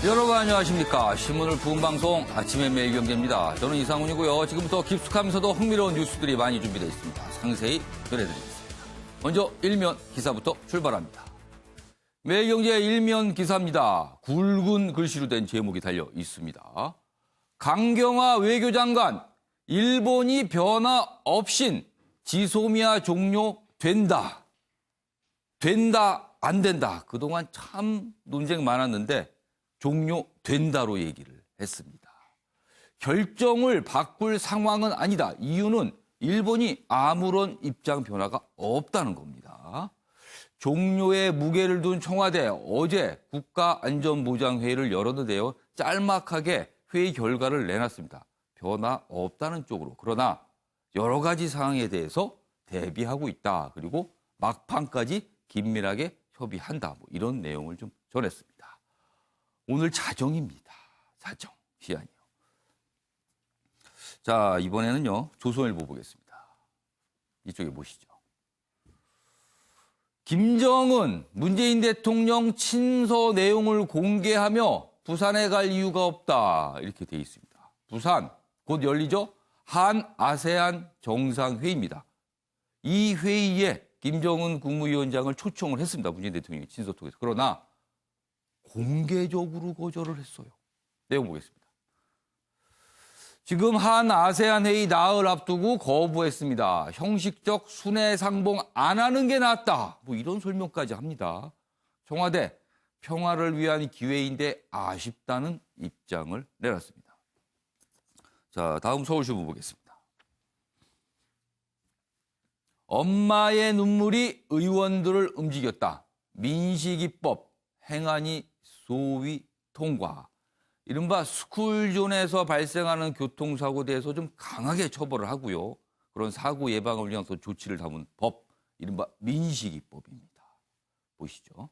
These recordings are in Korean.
여러분 안녕하십니까. 신문을 부은 방송 아침의 매일경제입니다. 저는 이상훈이고요. 지금부터 깊숙하면서도 흥미로운 뉴스들이 많이 준비되어 있습니다. 상세히 전해드리겠습니다. 먼저 일면 기사부터 출발합니다. 매일경제 일면 기사입니다. 굵은 글씨로 된 제목이 달려 있습니다. 강경화 외교장관, 일본이 변화 없인 지소미아 종료된다. 된다, 안 된다. 그동안 참 논쟁 많았는데 종료된다로 얘기를 했습니다. 결정을 바꿀 상황은 아니다. 이유는 일본이 아무런 입장 변화가 없다는 겁니다. 종료에 무게를 둔 청와대 어제 국가안전보장회의를 열었는데요. 짤막하게 회의 결과를 내놨습니다. 변화 없다는 쪽으로. 그러나 여러 가지 상황에 대해서 대비하고 있다. 그리고 막판까지 긴밀하게 협의한다. 뭐 이런 내용을 좀 전했습니다. 오늘 자정입니다. 자정, 시안이요. 자, 이번에는요, 조선일보 보겠습니다. 이쪽에 보시죠. 김정은, 문재인 대통령 친서 내용을 공개하며 부산에 갈 이유가 없다. 이렇게 돼 있습니다. 부산, 곧 열리죠? 한 아세안 정상회의입니다. 이 회의에 김정은 국무위원장을 초청을 했습니다. 문재인 대통령이 친서 통해서. 그러나 공개적으로 거절을 했어요. 내용 보겠습니다. 지금 한 아세안 회의 나흘 앞두고 거부했습니다. 형식적 순회 상봉 안 하는 게 낫다. 뭐 이런 설명까지 합니다. 청와대 평화를 위한 기회인데 아쉽다는 입장을 내놨습니다. 자, 다음 서울신문 보겠습니다. 엄마의 눈물이 의원들을 움직였다. 민식이법 행안위 소위 통과. 이른바 스쿨존에서 발생하는 교통사고에 대해서 좀 강하게 처벌을 하고요. 그런 사고 예방을 위해서 조치를 담은 법, 이른바 민식이법입니다. 보시죠.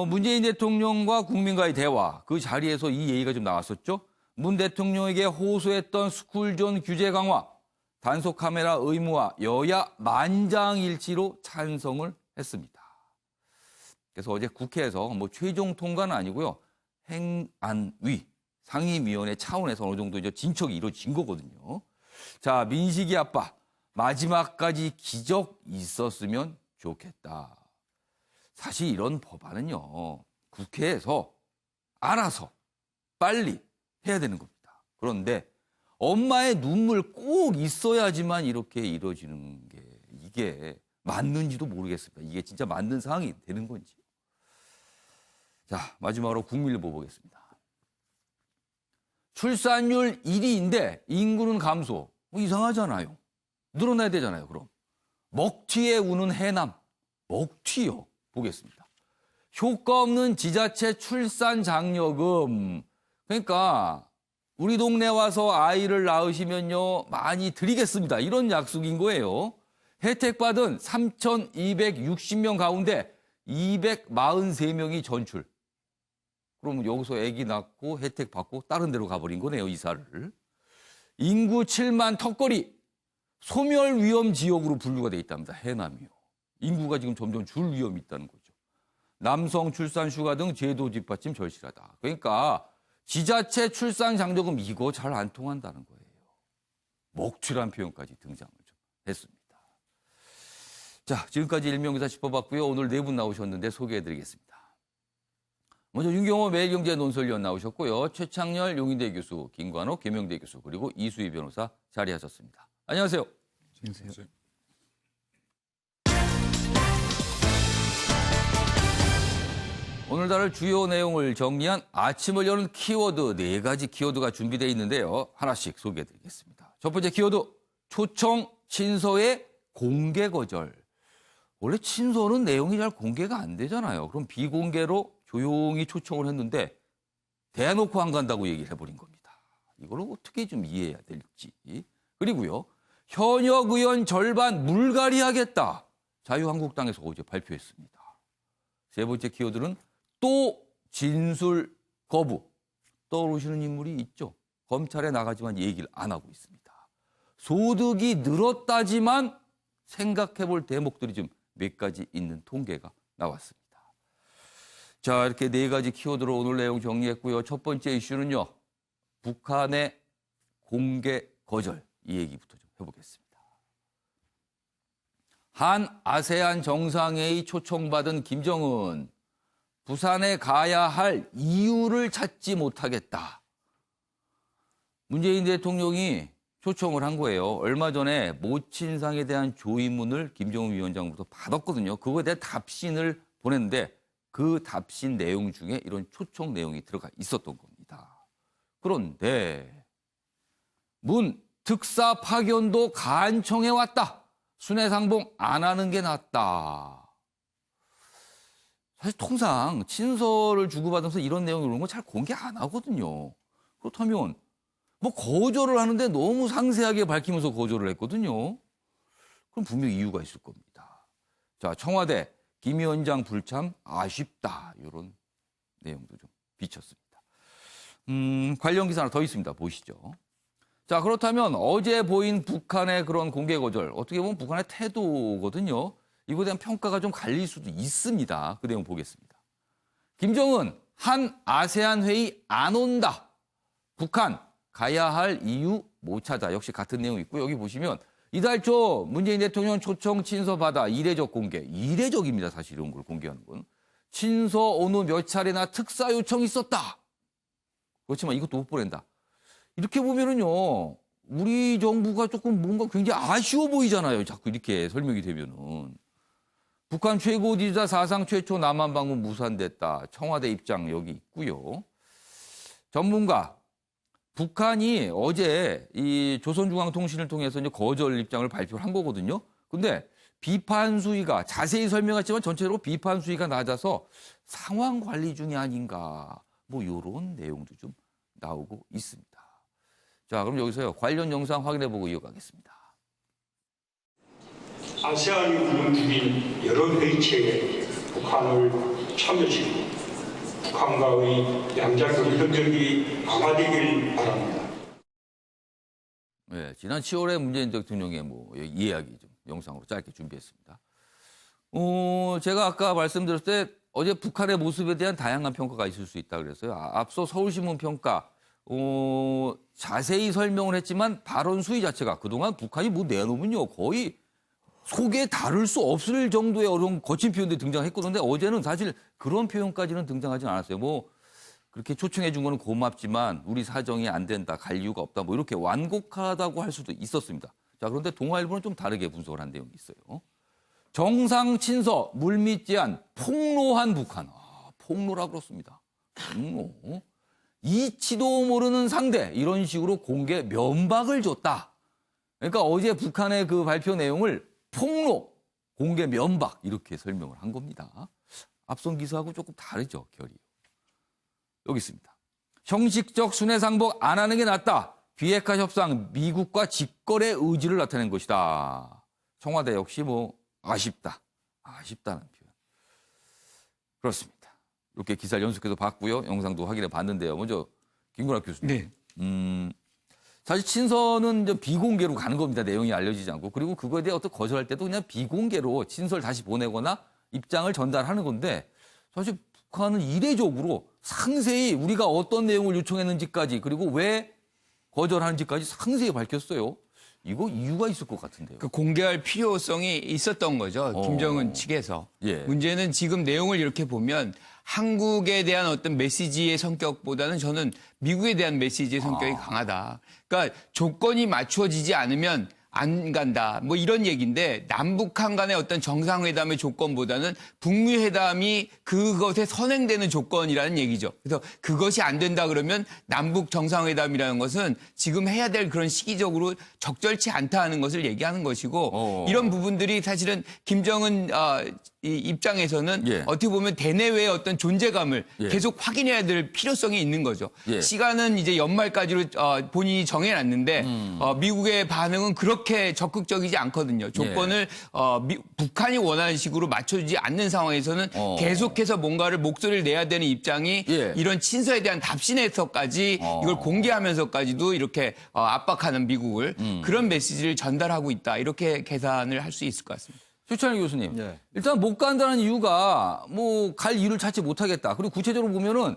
문재인 대통령과 국민과의 대화, 그 자리에서 이 얘기가 좀 나왔었죠. 문 대통령에게 호소했던 스쿨존 규제 강화, 단속 카메라 의무화, 여야 만장일치로 찬성을 했습니다. 그래서 어제 국회에서 뭐 최종 통과는 아니고요. 행안위, 상임위원회 차원에서 어느 정도 이제 진척이 이루어진 거거든요. 자, 민식이 아빠, 마지막까지 기적 있었으면 좋겠다. 사실 이런 법안은요, 국회에서 알아서 빨리 해야 되는 겁니다. 그런데 엄마의 눈물 꼭 있어야지만 이렇게 이루어지는 게 이게 맞는지도 모르겠습니다. 이게 진짜 맞는 상황이 되는 건지. 자, 마지막으로 국민일보 보겠습니다. 출산율 1위인데 인구는 감소. 뭐 이상하잖아요. 늘어나야 되잖아요, 그럼. 먹튀에 우는 해남. 먹튀요. 보겠습니다. 효과 없는 지자체 출산 장려금. 그러니까 우리 동네 와서 아이를 낳으시면요, 많이 드리겠습니다. 이런 약속인 거예요. 혜택받은 3,260명 가운데 243명이 전출. 그럼 여기서 아기 낳고 혜택 받고 다른 데로 가버린 거네요, 이사를. 인구 7만 턱걸이, 소멸 위험 지역으로 분류가 돼 있답니다, 해남이요. 인구가 지금 점점 줄 위험이 있다는 거죠. 남성 출산 휴가 등 제도 뒷받침 절실하다. 그러니까 지자체 출산 장려금 이거 잘 안 통한다는 거예요. 먹튀란 표현까지 등장을 좀 했습니다. 자, 지금까지 일명기사 짚어봤고요. 오늘 네 분 나오셨는데 소개해드리겠습니다. 먼저 윤경호 매일경제 논설위원 나오셨고요. 최창렬 용인대 교수, 김관호 계명대 교수, 그리고 이수희 변호사 자리하셨습니다. 안녕하세요. 안녕하세요. 오늘 다룰 주요 내용을 정리한 아침을 여는 키워드 4가지 키워드가 준비되어 있는데요. 하나씩 소개해드리겠습니다. 첫 번째 키워드, 초청 친서의 공개 거절. 원래 친서는 내용이 잘 공개가 안 되잖아요. 그럼 비공개로 조용히 초청을 했는데 대놓고 안 간다고 얘기를 해버린 겁니다. 이걸 어떻게 좀 이해해야 될지. 그리고요, 현역 의원 절반 물갈이하겠다. 자유한국당에서 어제 발표했습니다. 세 번째 키워드는 또 진술 거부. 떠오르시는 인물이 있죠. 검찰에 나가지만 얘기를 안 하고 있습니다. 소득이 늘었다지만 생각해 볼 대목들이 좀 몇 가지 있는 통계가 나왔습니다. 자, 이렇게 네 가지 키워드로 오늘 내용 정리했고요. 첫 번째 이슈는요. 북한의 공개 거절. 이 얘기부터 좀 해보겠습니다. 한 아세안 정상회의 초청받은 김정은. 부산에 가야 할 이유를 찾지 못하겠다. 문재인 대통령이 초청을 한 거예요. 얼마 전에 모친상에 대한 조의문을 김정은 위원장부터 받았거든요. 그거에 대한 답신을 보냈는데 그 답신 내용 중에 이런 초청 내용이 들어가 있었던 겁니다. 그런데 문 특사 파견도 간청해 왔다. 순회상봉 안 하는 게 낫다. 사실 통상 친서를 주고받으면서 이런 내용 이런 거 잘 공개 안 하거든요. 그렇다면 뭐 거절을 하는데 너무 상세하게 밝히면서 거절을 했거든요. 그럼 분명히 이유가 있을 겁니다. 자, 청와대 김 위원장 불참 아쉽다. 이런 내용도 좀 비쳤습니다. 관련 기사 하나 더 있습니다. 보시죠. 자, 그렇다면 어제 보인 북한의 그런 공개 거절, 어떻게 보면 북한의 태도거든요. 이거에 대한 평가가 좀 갈릴 수도 있습니다. 그 내용 보겠습니다. 김정은 한 아세안 회의 안 온다. 북한 가야 할 이유 못 찾아. 역시 같은 내용 있고 여기 보시면 이달 초 문재인 대통령 초청 친서 받아 이례적 공개. 이례적입니다. 사실 이런 걸 공개하는 건. 친서 온 후 몇 차례나 특사 요청이 있었다. 그렇지만 이것도 못 보낸다. 이렇게 보면은요. 우리 정부가 조금 뭔가 굉장히 아쉬워 보이잖아요. 자꾸 이렇게 설명이 되면은. 북한 최고 지도자 사상 최초 남한 방문 무산됐다. 청와대 입장 여기 있고요. 전문가. 북한이 어제 이 조선중앙통신을 통해서 이제 거절 입장을 발표를 한 거거든요. 근데 비판 수위가 자세히 설명했지만 전체적으로 비판 수위가 낮아서 상황 관리 중이 아닌가. 뭐 이런 내용도 좀 나오고 있습니다. 자, 그럼 여기서요. 관련 영상 확인해보고 이어가겠습니다. 아세안이 운영 중인 여러 회의체에 북한을 참여시키고 북한과의 양자교류 협력이 강화되길 바랍니다. 네, 지난 10월에 문재인 대통령의 이 이야기 좀 영상으로 짧게 준비했습니다. 제가 아까 말씀드렸을 때 어제 북한의 모습에 대한 다양한 평가가 있을 수 있다 그랬어요. 앞서 서울신문 평가 자세히 설명을 했지만 발언 수위 자체가 그동안 북한이 뭐 내놓으면요 거의 속에 다룰 수 없을 정도의 어려운 거친 표현들이 등장했거든요. 어제는 사실 그런 표현까지는 등장하진 않았어요. 뭐 그렇게 초청해 준 거는 고맙지만 우리 사정이 안 된다, 갈 이유가 없다, 뭐 이렇게 완곡하다고 할 수도 있었습니다. 자, 그런데 동아일보는 좀 다르게 분석을 한 내용이 있어요. 정상 친서, 물밑 제안, 폭로한 북한. 폭로라고 그렇습니다. 폭로. 이치도 모르는 상대, 이런 식으로 공개 면박을 줬다. 그러니까 어제 북한의 그 발표 내용을 폭로, 공개 면박 이렇게 설명을 한 겁니다. 앞선 기사하고 조금 다르죠, 결이. 여기 있습니다. 형식적 순회상복 안 하는 게 낫다. 비핵화 협상 미국과 직거래 의지를 나타낸 것이다. 청와대 역시 아쉽다. 아쉽다는 표현. 그렇습니다. 이렇게 기사를 연속해서 봤고요. 영상도 확인해 봤는데요. 먼저 김구라 교수님. 네. 사실 친서는 이제 비공개로 가는 겁니다. 내용이 알려지지 않고. 그리고 그거에 대해 어떤 거절할 때도 그냥 비공개로 친서를 다시 보내거나 입장을 전달하는 건데 사실 북한은 이례적으로 상세히 우리가 어떤 내용을 요청했는지까지 그리고 왜 거절하는지까지 상세히 밝혔어요. 이거 이유가 있을 것 같은데요. 공개할 필요성이 있었던 거죠. 김정은 측에서. 예. 문제는 지금 내용을 이렇게 보면 한국에 대한 어떤 메시지의 성격보다는 저는 미국에 대한 메시지의 성격이 강하다. 그러니까 조건이 맞춰지지 않으면 안 간다. 뭐 이런 얘기인데 남북한 간의 어떤 정상회담의 조건보다는 북미 회담이 그것에 선행되는 조건이라는 얘기죠. 그래서 그것이 안 된다 그러면 남북 정상회담이라는 것은 지금 해야 될 그런 시기적으로 적절치 않다 하는 것을 얘기하는 것이고 이런 부분들이 사실은 김정은 이 입장에서는 예. 어떻게 보면 대내외의 어떤 존재감을 예. 계속 확인해야 될 필요성이 있는 거죠. 예. 시간은 이제 연말까지로 본인이 정해놨는데 미국의 반응은 그렇게 적극적이지 않거든요. 조건을 북한이 원하는 식으로 맞춰주지 않는 상황에서는 계속해서 뭔가를 목소리를 내야 되는 입장이 예. 이런 친서에 대한 답신에서까지 이걸 공개하면서까지도 이렇게 압박하는 미국을 그런 메시지를 전달하고 있다. 이렇게 계산을 할 수 있을 것 같습니다. 최찬일 교수님. 네. 일단 못 간다는 이유가 뭐 갈 이유를 찾지 못하겠다. 그리고 구체적으로 보면은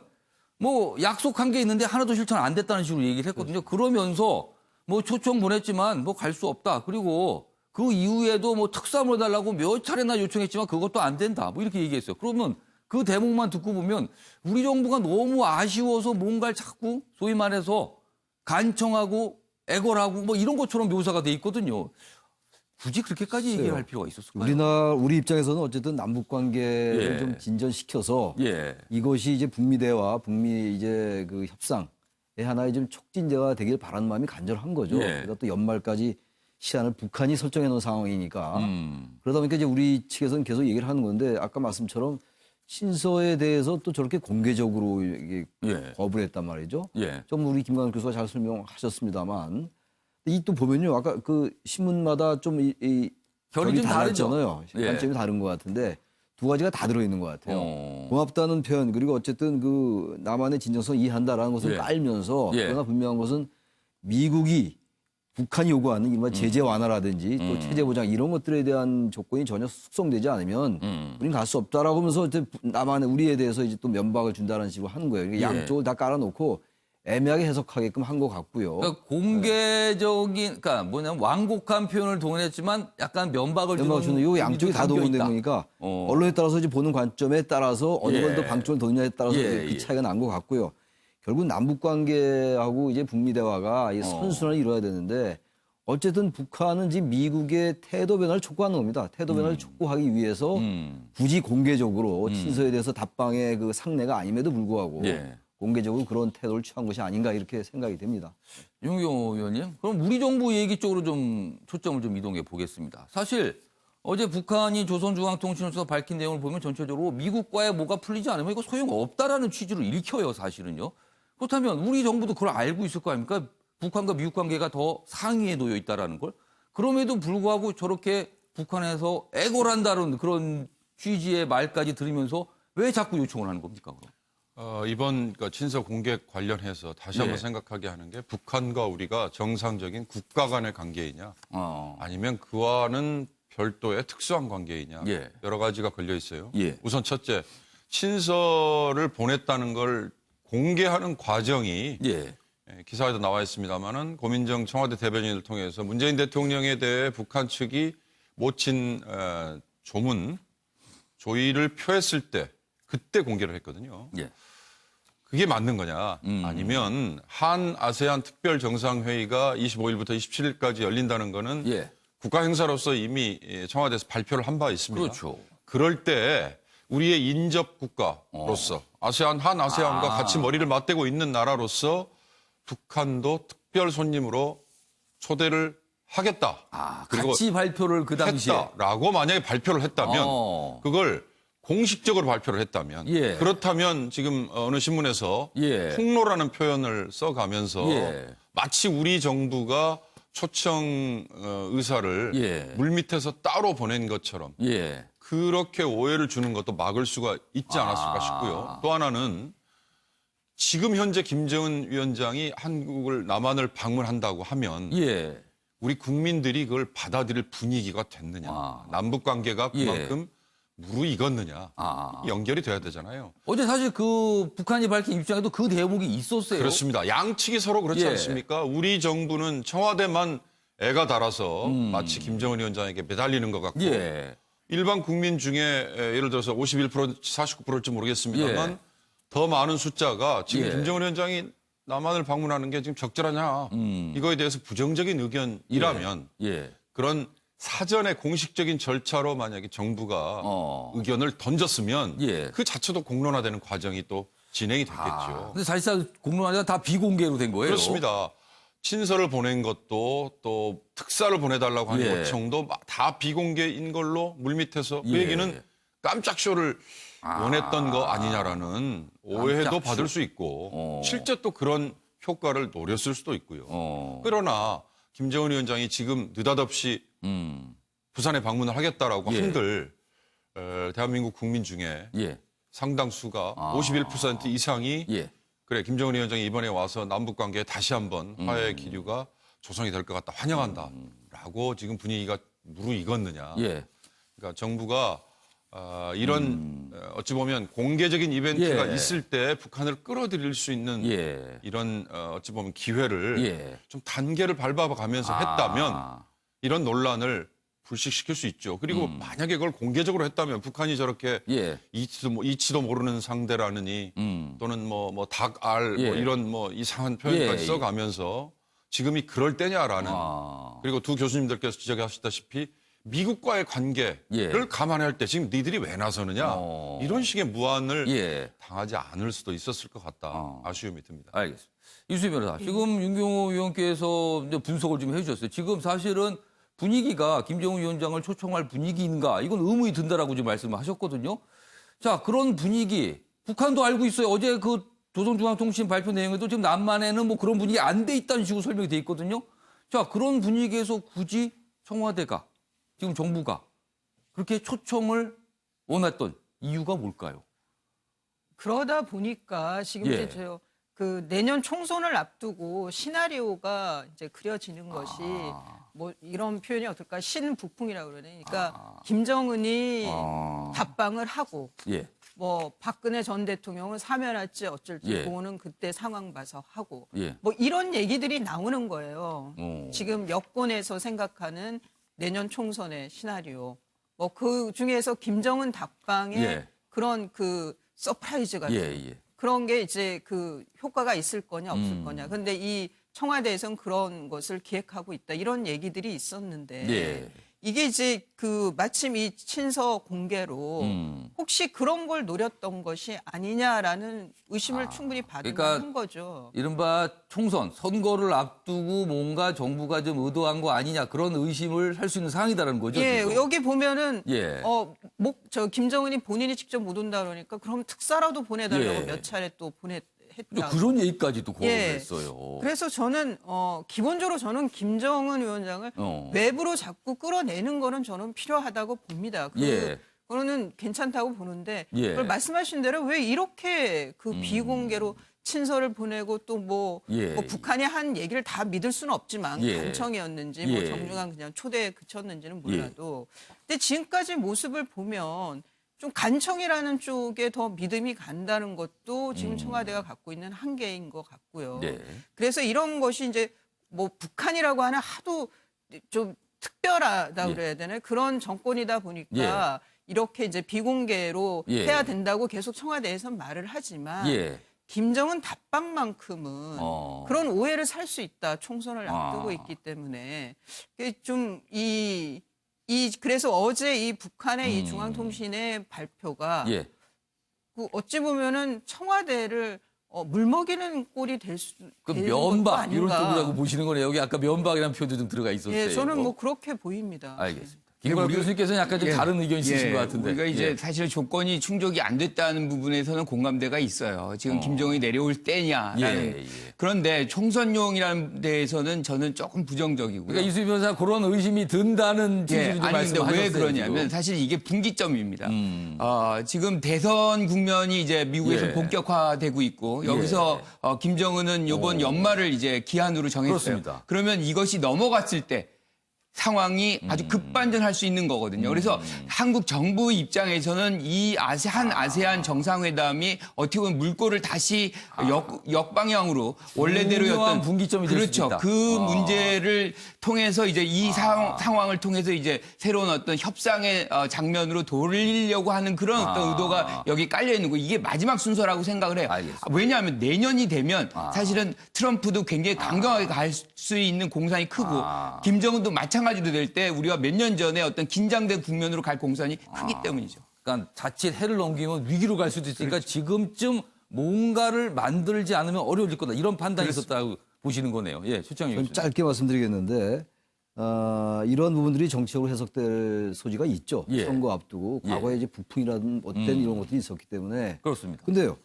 뭐 약속한 게 있는데 하나도 실천 안 됐다는 식으로 얘기를 했거든요. 그러면서 뭐 초청 보냈지만 뭐 갈 수 없다. 그리고 그 이후에도 뭐 특사물 달라고 몇 차례나 요청했지만 그것도 안 된다. 뭐 이렇게 얘기했어요. 그러면 그 대목만 듣고 보면 우리 정부가 너무 아쉬워서 뭔가를 자꾸 소위 말해서 간청하고 애걸하고 뭐 이런 것처럼 묘사가 돼 있거든요. 굳이 그렇게까지 얘기를 할 필요가 있었을까요? 우리 입장에서는 어쨌든 남북 관계를 예. 좀 진전시켜서 예. 이것이 이제 북미 대화, 북미 이제 그 협상의 하나의 좀 촉진제가 되길 바라는 마음이 간절한 거죠. 예. 그러다 또 연말까지 시한을 북한이 설정해 놓은 상황이니까 음. 그러다 보니까 이제 우리 측에서는 계속 얘기를 하는 건데 아까 말씀처럼 친서에 대해서 또 저렇게 공개적으로 이게 예. 거부를 했단 말이죠. 예. 좀 우리 김광일 교수가 잘 설명하셨습니다만 이 또 보면요 아까 그 신문마다 좀 이 결이 좀 다르죠. 달랐잖아요. 예. 관점이 다른 것 같은데 두 가지가 다 들어있는 것 같아요. 고맙다는 표현 그리고 어쨌든 그 남한의 진정성 이해한다라는 것을 예. 깔면서 예. 그러나 분명한 것은 미국이 북한이 요구하는 이른바 제재 완화라든지 또 체제 보장 이런 것들에 대한 조건이 전혀 숙성되지 않으면 우리는 갈 수 없다라고 하면서 이제 남한의 우리에 대해서 이제 또 면박을 준다는 식으로 하는 거예요. 그러니까 예. 양쪽을 다 깔아놓고 애매하게 해석하게끔 한 것 같고요. 그러니까 공개적인, 그러니까 뭐냐면 완곡한 표현을 동원했지만 약간 면박을 주는 요 양쪽이 다 담겨 동원된 있다. 거니까 어. 언론에 따라서 이제 보는 관점에 따라서 어느 예. 걸 더 방점을 뒀냐에 따라서 예, 그 예. 차이가 난 것 같고요. 결국 남북 관계하고 이제 북미 대화가 이 선순환을 이뤄야 되는데 어쨌든 북한은 지금 미국의 태도 변화를 촉구하는 겁니다. 태도 변화를 촉구하기 위해서 굳이 공개적으로 친서에 대해서 답방의 그 상례가 아님에도 불구하고 예. 공개적으로 그런 태도를 취한 것이 아닌가 이렇게 생각이 됩니다. 윤경호 의원님, 그럼 우리 정부 얘기 쪽으로 좀 초점을 좀 이동해 보겠습니다. 사실 어제 북한이 조선중앙통신社밝힌 내용을 보면 전체적으로 미국과의 뭐가 풀리지 않으면 이거 소용없다라는 취지로 읽혀요, 사실은요. 그렇다면 우리 정부도 그걸 알고 있을 거 아닙니까? 북한과 미국 관계가 더 상위에 놓여 있다라는 걸. 그럼에도 불구하고 저렇게 북한에서 애걸한다는 그런 취지의 말까지 들으면서 왜 자꾸 요청을 하는 겁니까? 그럼? 이번 친서 공개 관련해서 다시 한번 예. 생각하게 하는 게 북한과 우리가 정상적인 국가 간의 관계이냐 아니면 그와는 별도의 특수한 관계이냐 예. 여러 가지가 걸려 있어요. 예. 우선 첫째, 친서를 보냈다는 걸 공개하는 과정이 예. 기사에도 나와 있습니다마는 고민정 청와대 대변인을 통해서 문재인 대통령에 대해 북한 측이 모친 조문, 조의를 표했을 때 그때 공개를 했거든요. 예. 그게 맞는 거냐? 아니면 한 아세안 특별 정상회의가 25일부터 27일까지 열린다는 거는 예. 국가 행사로서 이미 청와대에서 발표를 한 바 있습니다. 그렇죠. 그럴 때 우리의 인접 국가로서 한 아세안과 같이 머리를 맞대고 있는 나라로서 북한도 특별 손님으로 초대를 하겠다. 그리고 같이 발표를 그 당시에. 했다라고 만약에 발표를 했다면 그걸 공식적으로 발표를 했다면 예. 그렇다면 지금 어느 신문에서 예. 폭로라는 표현을 써가면서 예. 마치 우리 정부가 초청 의사를 예. 물밑에서 따로 보낸 것처럼 예. 그렇게 오해를 주는 것도 막을 수가 있지 않았을까 싶고요. 또 하나는 지금 현재 김정은 위원장이 남한을 방문한다고 하면 예. 우리 국민들이 그걸 받아들일 분위기가 됐느냐. 남북 관계가 그만큼 무르익었느냐. 연결이 돼야 되잖아요. 어제 사실 그 북한이 밝힌 입장에도 그 대목이 있었어요. 그렇습니다. 양측이 서로 그렇지 예. 않습니까? 우리 정부는 청와대만 애가 달아서 마치 김정은 위원장에게 매달리는 것 같고 예. 일반 국민 중에 예를 들어서 51%, 49%일지 모르겠습니다만 예. 더 많은 숫자가 지금 예. 김정은 위원장이 남한을 방문하는 게 지금 적절하냐. 이거에 대해서 부정적인 의견이라면 예. 그런 사전에 공식적인 절차로 만약에 정부가 의견을 던졌으면 예. 그 자체도 공론화되는 과정이 또 진행이 됐겠죠. 근데 사실상 공론화가 다 비공개로 된 거예요. 그렇습니다. 친서를 보낸 것도 또 특사를 보내달라고 하는 예. 요청도 다 비공개인 걸로 물밑에서 그 예. 얘기는 깜짝 쇼를 원했던 거 아니냐라는 오해도 깜짝 받을 쇼. 수 있고 실제 또 그런 효과를 노렸을 수도 있고요. 그러나 김정은 위원장이 지금 느닷없이 부산에 방문을 하겠다라고 예. 한들 대한민국 국민 중에 예. 상당수가 51% 이상이 예. 그래 김정은 위원장이 이번에 와서 남북 관계에 다시 한번 화해의 기류가 조성이 될 것 같다 환영한다라고 지금 분위기가 무르익었느냐. 예. 그러니까 정부가 이런 어찌 보면 공개적인 이벤트가 예. 있을 때 북한을 끌어들일 수 있는 예. 이런 어찌 보면 기회를 예. 좀 단계를 밟아가면서 했다면 이런 논란을 불식시킬 수 있죠. 그리고 만약에 그걸 공개적으로 했다면 북한이 저렇게 예. 이치도 모르는 상대라느니 또는 뭐 닭알 예. 뭐 이런 뭐 이상한 표현까지 예. 써가면서 지금이 그럴 때냐라는 그리고 두 교수님들께서 지적하셨다시피 미국과의 관계를 예. 감안해야 할 때 지금 니들이 왜 나서느냐 이런 식의 무안을 예. 당하지 않을 수도 있었을 것 같다 아쉬움이 듭니다. 알겠습니다. 이수희 변호사, 지금 윤경호 의원께서 이제 분석을 좀 해주셨어요. 지금 사실은 분위기가 김정은 위원장을 초청할 분위기인가 이건 의문이 든다라고 지금 말씀을 하셨거든요. 자, 그런 분위기 북한도 알고 있어요. 어제 그 조선중앙통신 발표 내용에도 지금 남만에는 뭐 그런 분위기 안 돼 있다는 식으로 설명이 돼 있거든요. 자, 그런 분위기에서 굳이 청와대가 지금 정부가 그렇게 초청을 원했던 이유가 뭘까요? 그러다 보니까 지금 예. 이제 그 내년 총선을 앞두고 시나리오가 이제 그려지는 것이 뭐 이런 표현이 어떨까 신북풍이라고 그러니까 김정은이 답방을 하고 예. 뭐 박근혜 전 대통령은 사면할지 어쩔지 예. 그거는 그때 상황 봐서 하고 예. 뭐 이런 얘기들이 나오는 거예요. 오. 지금 여권에서 생각하는 내년 총선의 시나리오. 뭐 그 중에서 김정은 답방의 예. 그런 그 서프라이즈 같은 예. 그런 게 이제 그 효과가 있을 거냐 없을 거냐. 근데 이 청와대에서는 그런 것을 기획하고 있다. 이런 얘기들이 있었는데 예. 이게 이제 그 마침 이 친서 공개로 혹시 그런 걸 노렸던 것이 아니냐라는 의심을 충분히 받을 그러니까 만한 거죠. 이른바 총선, 선거를 앞두고 뭔가 정부가 좀 의도한 거 아니냐 그런 의심을 할 수 있는 상황이다라는 거죠. 예, 지금. 여기 보면은 예. 저 김정은이 본인이 직접 못 온다 그러니까 그럼 특사라도 보내달라고 예. 몇 차례 또 근데 했다. 그런 얘기까지도 거론을 예. 했어요. 그래서 저는 기본적으로 저는 김정은 위원장을 외부로 자꾸 끌어내는 거는 저는 필요하다고 봅니다. 예. 그거는 괜찮다고 보는데 예. 그걸 말씀하신 대로 왜 이렇게 그 비공개로 친서를 보내고 또 뭐 예. 북한이 한 얘기를 다 믿을 수는 없지만 예. 간청이었는지 뭐 예. 정중한 그냥 초대에 그쳤는지는 몰라도 근데 지금까지 모습을 보면 좀 간청이라는 쪽에 더 믿음이 간다는 것도 지금 청와대가 갖고 있는 한계인 것 같고요. 네. 그래서 이런 것이 이제 뭐 북한이라고 하는 하도 좀 특별하다 예. 그래야 되나요? 그런 정권이다 보니까 이렇게 이제 비공개로 예. 해야 된다고 계속 청와대에서 말을 하지만 예. 김정은 답방만큼은 그런 오해를 살 수 있다. 총선을 앞두고 있기 때문에 좀 그래서 어제 이 북한의 이 중앙통신의 발표가 예. 그 어찌 보면은 청와대를 물먹이는 꼴이 그 되는 것도 면박 이런 아닌가. 쪽이라고 보시는 거네요. 여기 아까 면박이라는 표현도 좀 들어가 있었어요. 예, 저는 뭐 그렇게 보입니다. 알겠습니다. 김건희 교수님께서는 약간 좀 다른 의견 있으신 것 같은데. 우리가 이제 예. 사실 조건이 충족이 안 됐다는 부분에서는 공감대가 있어요. 지금 김정은이 내려올 때냐라는. 예. 그런데 총선용이라는 데에서는 저는 조금 부정적이고요. 그러니까 이수희 변호사 그런 의심이 든다는 취지로 좀 아니 근데 말씀하셨어요. 왜 그러냐면 지금. 사실 이게 분기점입니다. 지금 대선 국면이 이제 미국에서 예. 본격화되고 있고 여기서 김정은은 이번 연말을 이제 기한으로 정했어요. 그렇습니다. 그러면 이것이 넘어갔을 때 상황이 아주 급반전할 수 있는 거거든요. 그래서 한국 정부 입장에서는 이 아세안 정상회담이 어떻게 보면 물꼬를 다시 역방향으로 원래대로였던 중요한 분기점이 될 수도 그렇죠. 있다. 그 문제를 통해서 이제 이 상황을 통해서 이제 새로운 어떤 협상의 장면으로 돌리려고 하는 그런 어떤 의도가 여기 깔려 있는 거. 이게 마지막 순서라고 생각을 해요. 알겠습니다. 왜냐하면 내년이 되면 사실은 트럼프도 굉장히 강경하게 갈 수 있는 공산이 크고 김정은도 마찬가지로 될 때 우리가 몇 년 전에 어떤 긴장된 국면으로 갈 공산이 크기 때문이죠. 그러니까 자칫 해를 넘기면 위기로 갈 수도 있으니까 지금쯤 뭔가를 만들지 않으면 어려워질 거다. 이런 판단이 있었다고 보시는 거네요. 예, 최창희 좀 교수님. 짧게 말씀드리겠는데 이런 부분들이 정치적으로 해석될 소지가 있죠. 예. 선거 앞두고 과거에 이제 북풍이라든 어떤 이런 것들이 있었기 때문에. 그렇습니다. 근데요.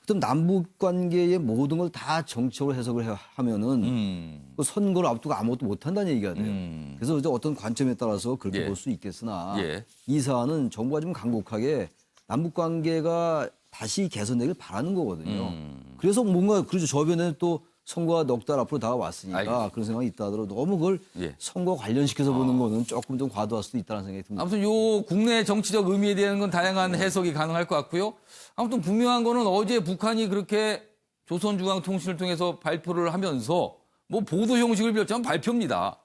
그럼 남북 관계의 모든 걸 다 정치적으로 해석을 하면은 그 선거를 앞두고 아무것도 못 한다는 얘기가 돼요. 그래서 이제 어떤 관점에 따라서 그렇게 예. 볼 수 있겠으나 예. 이 사안은 정부가 좀 강곡하게 남북 관계가 다시 개선되길 바라는 거거든요. 그래서 뭔가 그렇죠. 저변에 또 선거가 넉 달 앞으로 다가왔으니까 알겠습니다. 그런 생각이 있다 하더라도 너무 그걸 예. 선거 관련시켜서 보는 거는 조금 좀 과도할 수도 있다는 생각이 듭니다. 아무튼 요 국내 정치적 의미에 대한 건 다양한 해석이 가능할 것 같고요. 아무튼 분명한 거는 어제 북한이 그렇게 조선중앙통신을 통해서 발표를 하면서 뭐 보도 형식을 비롯한 발표입니다.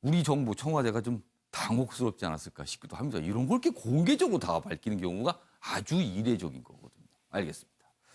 우리 정부 청와대가 좀 당혹스럽지 않았을까 싶기도 합니다. 이런 걸 이렇게 공개적으로 다 밝히는 경우가 아주 이례적인 거거든요. 알겠습니다.